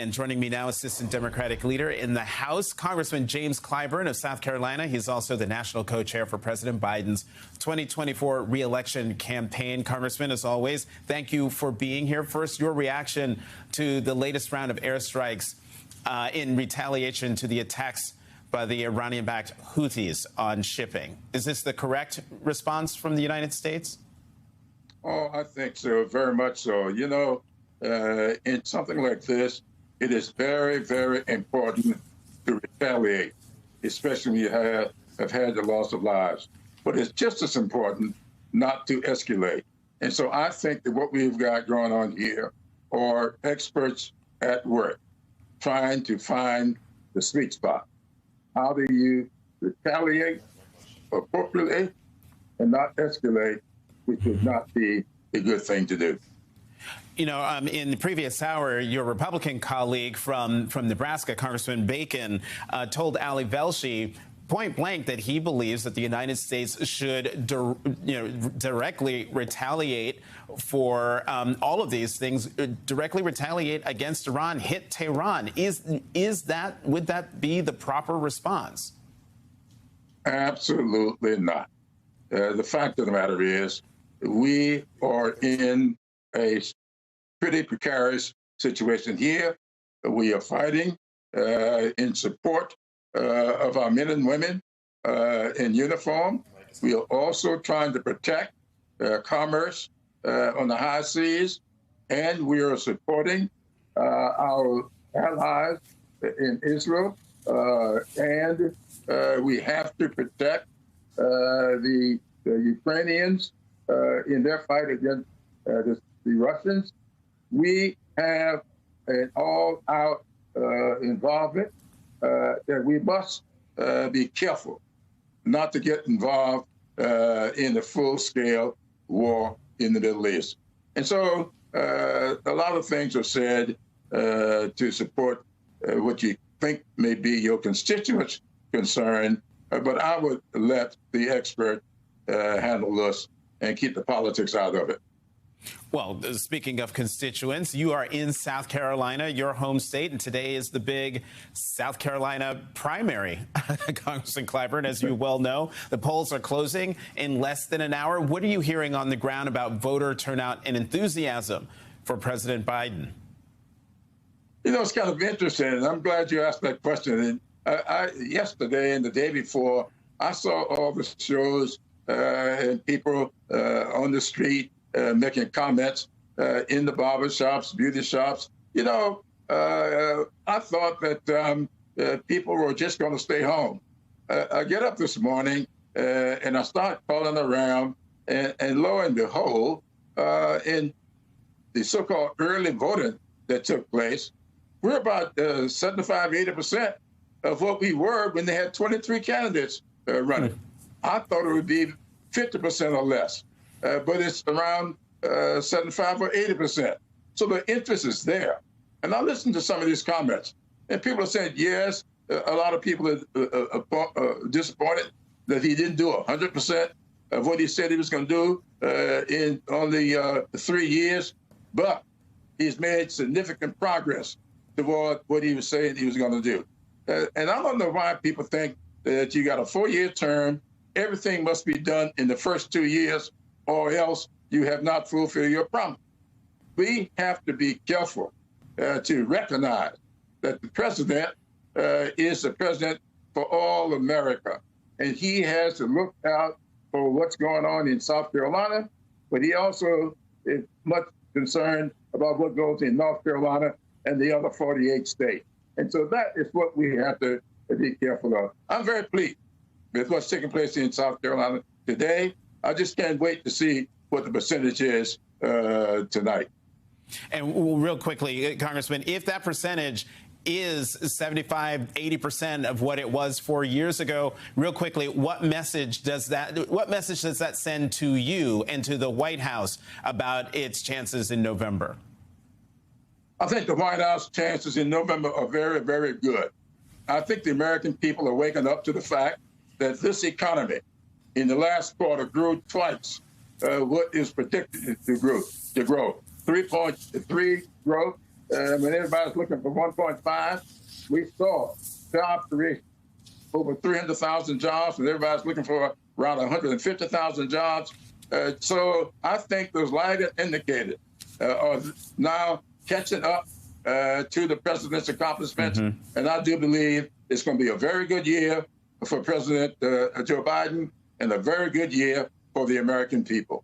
And joining me now, Assistant Democratic Leader in the House, Congressman James Clyburn of South Carolina. He's also the national co-chair for President Biden's 2024 re-election campaign. Congressman, as always, thank you for being here. First, your reaction to the latest round of airstrikes in retaliation to the attacks by the Iranian-backed Houthis on shipping. Is this the correct response from the United States? Oh, I think so, very much so. You know, in something like this, it is very, very important to retaliate, especially when you have had the loss of lives. But it's just as important not to escalate. And so I think that what we've got going on here are experts at work trying to find the sweet spot. How do you retaliate appropriately and not escalate, which would not be a good thing to do? You know, in the previous hour, your Republican colleague from Nebraska, Congressman Bacon, told Ali Velshi point blank that he believes that the United States should directly retaliate for all of these things, directly retaliate against Iran, hit Tehran. Would that be the proper response? Absolutely not. The fact of the matter is we are in a pretty precarious situation here. We are fighting in support of our men and women in uniform. We are also trying to protect commerce on the high seas, and we are supporting our allies in Israel, and we have to protect the Ukrainians in their fight against the Russians. We have an all-out involvement that we must be careful not to get involved in the full-scale war in the Middle East. And so a lot of things are said to support what you think may be your constituents' concern, but I would let the expert handle this and keep the politics out of it. Well, speaking of constituents, you are in South Carolina, your home state, and today is the big South Carolina primary. Congressman Clyburn, as you well know, the polls are closing in less than an hour. What are you hearing on the ground about voter turnout and enthusiasm for President Biden? You know, it's kind of interesting, and I'm glad you asked that question. And yesterday and the day before, I saw all the shows and people on the street making comments in the barber shops, beauty shops. You know, I thought that people were just going to stay home. I get up this morning and I start calling around, and lo and behold, in the so-called early voting that took place, we're about 75, 80% of what we were when they had 23 candidates running. I thought it would be 50% or less. But it's around 75 or 80%. So the interest is there. And I listened to some of these comments, and people are saying, yes, a lot of people are disappointed that he didn't do 100% of what he said he was going to do in only 3 years, but he's made significant progress toward what he was saying he was going to do. And I don't know why people think that you got a 4-year term, everything must be done in the first 2 years, or else you have not fulfilled your promise. We have to be careful to recognize that the president is the president for all America. And he has to look out for what's going on in South Carolina, but he also is much concerned about what goes in North Carolina and the other 48 states. And so that is what we have to be careful of. I'm very pleased with what's taking place in South Carolina today. I just can't wait to see what the percentage is tonight. And real quickly, Congressman, if that percentage is 75, 80% of what it was 4 years ago, real quickly, what message does that send to you and to the White House about its chances in November? I think the White House chances in November are very, very good. I think the American people are waking up to the fact that this economy in the last quarter grew twice what is predicted to grow. 3.3 growth when everybody's looking for 1.5, we saw job creation, over 300,000 jobs, and everybody's looking for around 150,000 jobs. So I think those lagging indicators are now catching up to the president's accomplishments. And I do believe it's going to be a very good year for President Joe Biden and a very good year for the American people.